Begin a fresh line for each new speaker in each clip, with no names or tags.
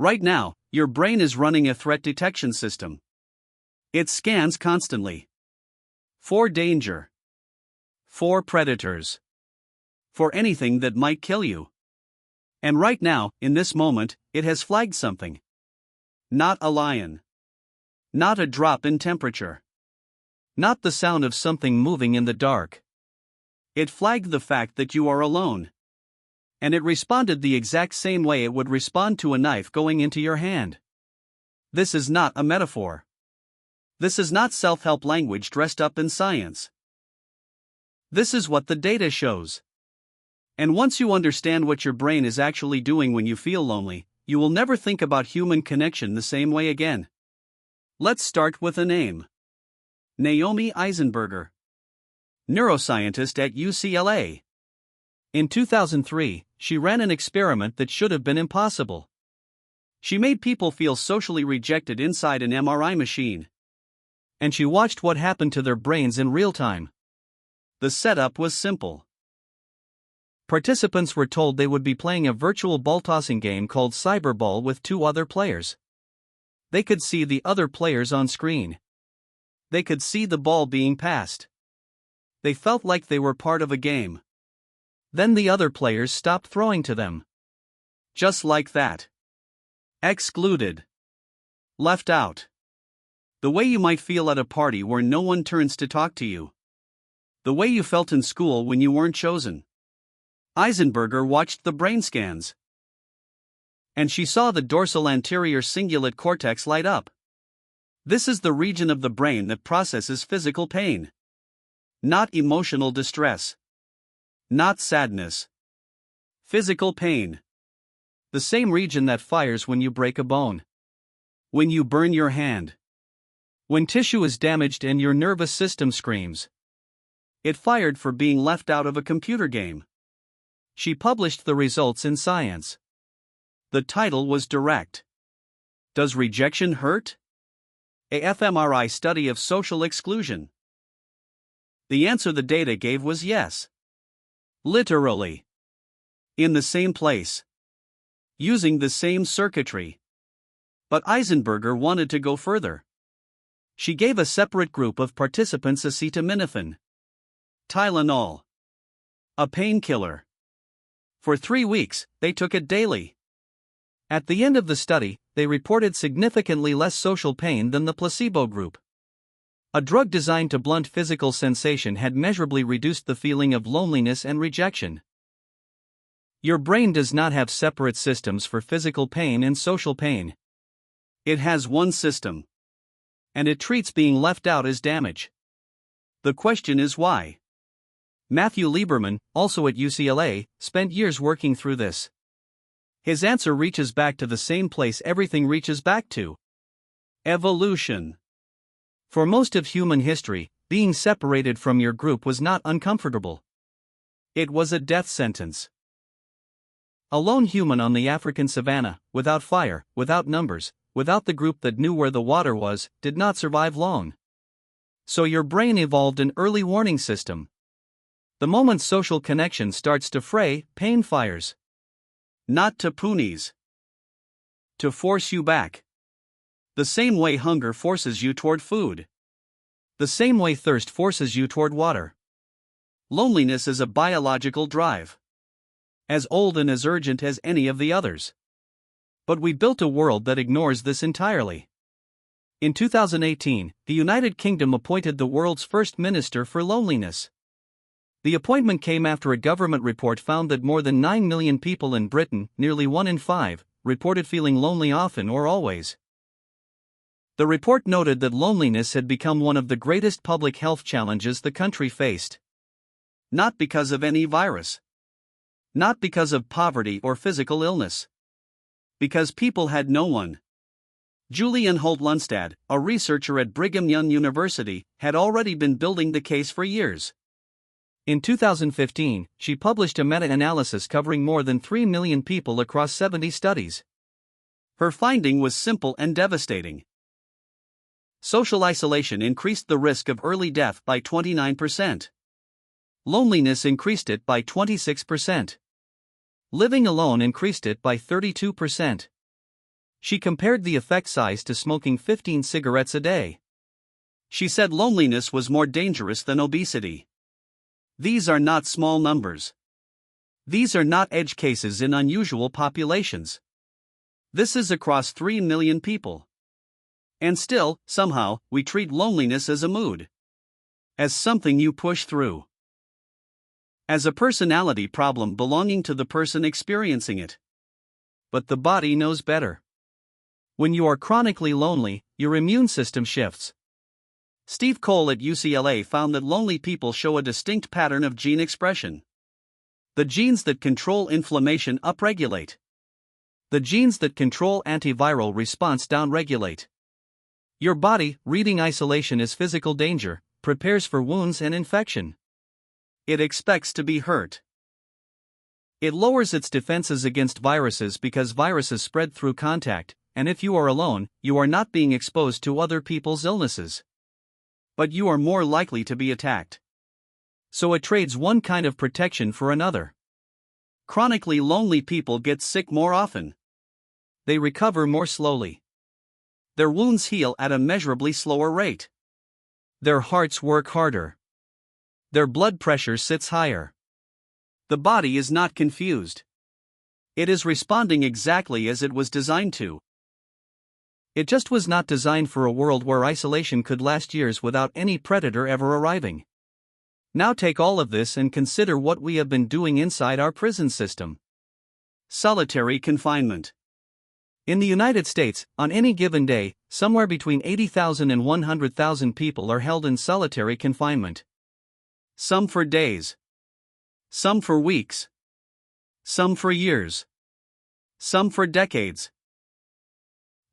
Right now, your brain is running a threat detection system. It scans constantly. For danger. For predators. For anything that might kill you. And right now, in this moment, it has flagged something. Not a lion. Not a drop in temperature. Not the sound of something moving in the dark. It flagged the fact that you are alone. And it responded the exact same way it would respond to a knife going into your hand. This is not a metaphor. This is not self-help language dressed up in science. This is what the data shows. And once you understand what your brain is actually doing when you feel lonely, you will never think about human connection the same way again. Let's start with a name. Naomi Eisenberger. Neuroscientist at UCLA. In 2003, she ran an experiment that should have been impossible. She made people feel socially rejected inside an MRI machine. And she watched what happened to their brains in real time. The setup was simple. Participants were told they would be playing a virtual ball-tossing game called Cyberball with two other players. They could see the other players on screen. They could see the ball being passed. They felt like they were part of a game. Then the other players stopped throwing to them. Just like that. Excluded. Left out. The way you might feel at a party where no one turns to talk to you. The way you felt in school when you weren't chosen. Eisenberger watched the brain scans. And she saw the dorsal anterior cingulate cortex light up. This is the region of the brain that processes physical pain. Not emotional distress. Not sadness. Physical pain. The same region that fires when you break a bone. When you burn your hand. When tissue is damaged and your nervous system screams. It fired for being left out of a computer game. She published the results in Science. The title was direct. Does rejection hurt? A fMRI study of social exclusion. The answer the data gave was yes. Literally. In the same place. Using the same circuitry. But Eisenberger wanted to go further. She gave a separate group of participants acetaminophen. Tylenol. A painkiller. For 3 weeks, they took it daily. At the end of the study, they reported significantly less social pain than the placebo group. A drug designed to blunt physical sensation had measurably reduced the feeling of loneliness and rejection. Your brain does not have separate systems for physical pain and social pain. It has one system. And it treats being left out as damage. The question is why? Matthew Lieberman, also at UCLA, spent years working through this. His answer reaches back to the same place everything reaches back to. Evolution. For most of human history, being separated from your group was not uncomfortable. It was a death sentence. A lone human on the African savanna, without fire, without numbers, without the group that knew where the water was, did not survive long. So your brain evolved an early warning system. The moment social connection starts to fray, pain fires. Not to punies. To force you back. The same way hunger forces you toward food. The same way thirst forces you toward water. Loneliness is a biological drive. As old and as urgent as any of the others. But we built a world that ignores this entirely. In 2018, the United Kingdom appointed the world's first minister for loneliness. The appointment came after a government report found that more than 9 million people in Britain, nearly 1 in 5, reported feeling lonely often or always. The report noted that loneliness had become one of the greatest public health challenges the country faced. Not because of any virus. Not because of poverty or physical illness. Because people had no one. Julian Holt-Lunstad, a researcher at Brigham Young University, had already been building the case for years. In 2015, she published a meta-analysis covering more than 3 million people across 70 studies. Her finding was simple and devastating. Social isolation increased the risk of early death by 29%. Loneliness increased it by 26%. Living alone increased it by 32%. She compared the effect size to smoking 15 cigarettes a day. She said loneliness was more dangerous than obesity. These are not small numbers. These are not edge cases in unusual populations. This is across 3 million people. And still, somehow, we treat loneliness as a mood. As something you push through. As a personality problem belonging to the person experiencing it. But the body knows better. When you are chronically lonely, your immune system shifts. Steve Cole at UCLA found that lonely people show a distinct pattern of gene expression. The genes that control inflammation upregulate. The genes that control antiviral response downregulate. Your body, reading isolation as physical danger, prepares for wounds and infection. It expects to be hurt. It lowers its defenses against viruses because viruses spread through contact, and if you are alone, you are not being exposed to other people's illnesses. But you are more likely to be attacked. So it trades one kind of protection for another. Chronically lonely people get sick more often. They recover more slowly. Their wounds heal at a measurably slower rate. Their hearts work harder. Their blood pressure sits higher. The body is not confused. It is responding exactly as it was designed to. It just was not designed for a world where isolation could last years without any predator ever arriving. Now take all of this and consider what we have been doing inside our prison system. Solitary confinement. In the United States, on any given day, somewhere between 80,000 and 100,000 people are held in solitary confinement. Some for days. Some for weeks. Some for years. Some for decades.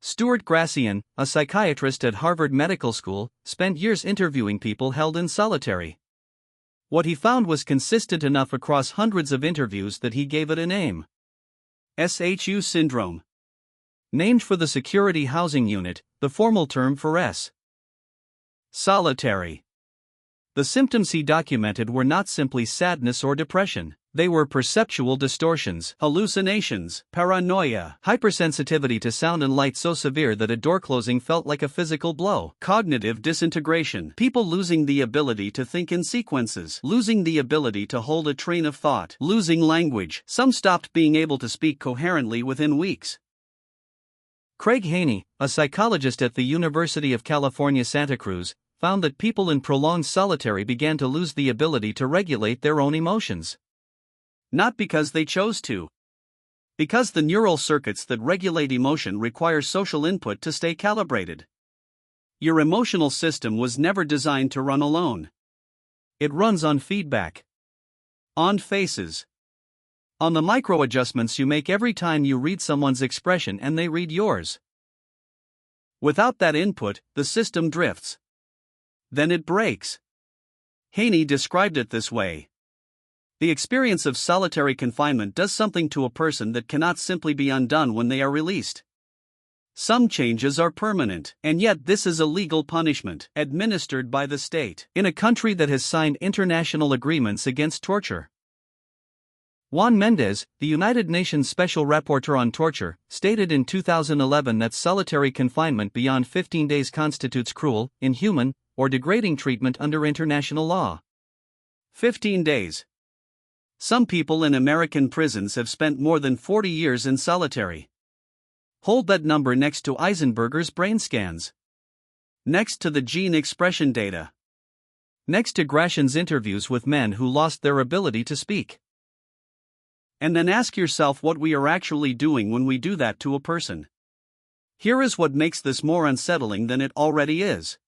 Stuart Gracian, a psychiatrist at Harvard Medical School, spent years interviewing people held in solitary. What he found was consistent enough across hundreds of interviews that he gave it a name. SHU syndrome. Named for the Security Housing Unit, the formal term for S. Solitary. The symptoms he documented were not simply sadness or depression. They were perceptual distortions, hallucinations, paranoia, hypersensitivity to sound and light so severe that a door closing felt like a physical blow, cognitive disintegration, people losing the ability to think in sequences, losing the ability to hold a train of thought, losing language. Some stopped being able to speak coherently within weeks. Craig Haney, a psychologist at the University of California, Santa Cruz, found that people in prolonged solitary began to lose the ability to regulate their own emotions. Not because they chose to. Because the neural circuits that regulate emotion require social input to stay calibrated. Your emotional system was never designed to run alone. It runs on feedback. On faces. On the micro adjustments you make every time you read someone's expression and they read yours. Without that input, the system drifts. Then it breaks. Haney described it this way. The experience of solitary confinement does something to a person that cannot simply be undone when they are released. Some changes are permanent, and yet this is a legal punishment administered by the state in a country that has signed international agreements against torture. Juan Mendez, the United Nations Special Rapporteur on Torture, stated in 2011 that solitary confinement beyond 15 days constitutes cruel, inhuman, or degrading treatment under international law. 15 days. Some people in American prisons have spent more than 40 years in solitary. Hold that number next to Eisenberger's brain scans. Next to the gene expression data. Next to Gracian's interviews with men who lost their ability to speak. And then ask yourself what we are actually doing when we do that to a person. Here is what makes this more unsettling than it already is.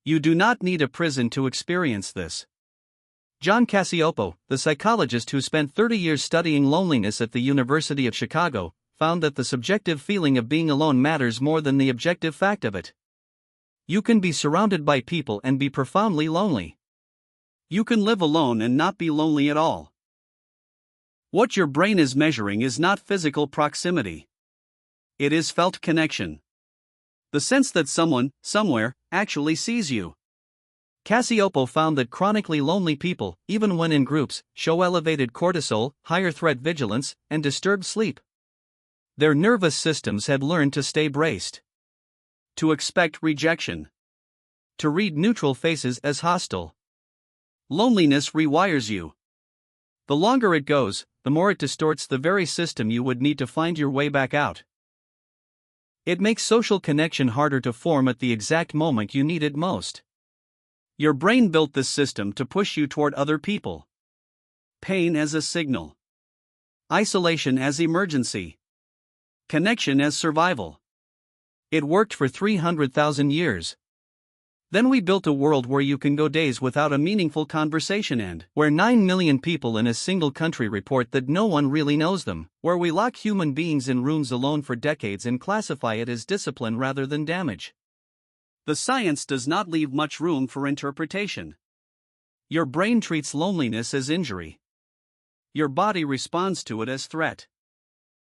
You do not need a prison to experience this. John Cacioppo, the psychologist who spent 30 years studying loneliness at the University of Chicago, found that the subjective feeling of being alone matters more than the objective fact of it. You can be surrounded by people and be profoundly lonely. You can live alone and not be lonely at all. What your brain is measuring is not physical proximity. It is felt connection. The sense that someone, somewhere, actually sees you. Cacioppo found that chronically lonely people, even when in groups, show elevated cortisol, higher threat vigilance, and disturbed sleep. Their nervous systems had learned to stay braced, to expect rejection, to read neutral faces as hostile. Loneliness rewires you. The longer it goes, the more it distorts the very system you would need to find your way back out. It makes social connection harder to form at the exact moment you need it most. Your brain built this system to push you toward other people. Pain as a signal. Isolation as emergency. Connection as survival. It worked for 300,000 years. Then we built a world where you can go days without a meaningful conversation and where 9 million people in a single country report that no one really knows them, where we lock human beings in rooms alone for decades and classify it as discipline rather than damage. The science does not leave much room for interpretation. Your brain treats loneliness as injury. Your body responds to it as threat.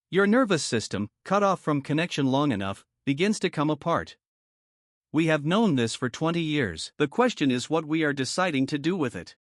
Your nervous system, cut off from connection long enough, begins to come apart. We have known this for 20 years. The question is what we are deciding to do with it.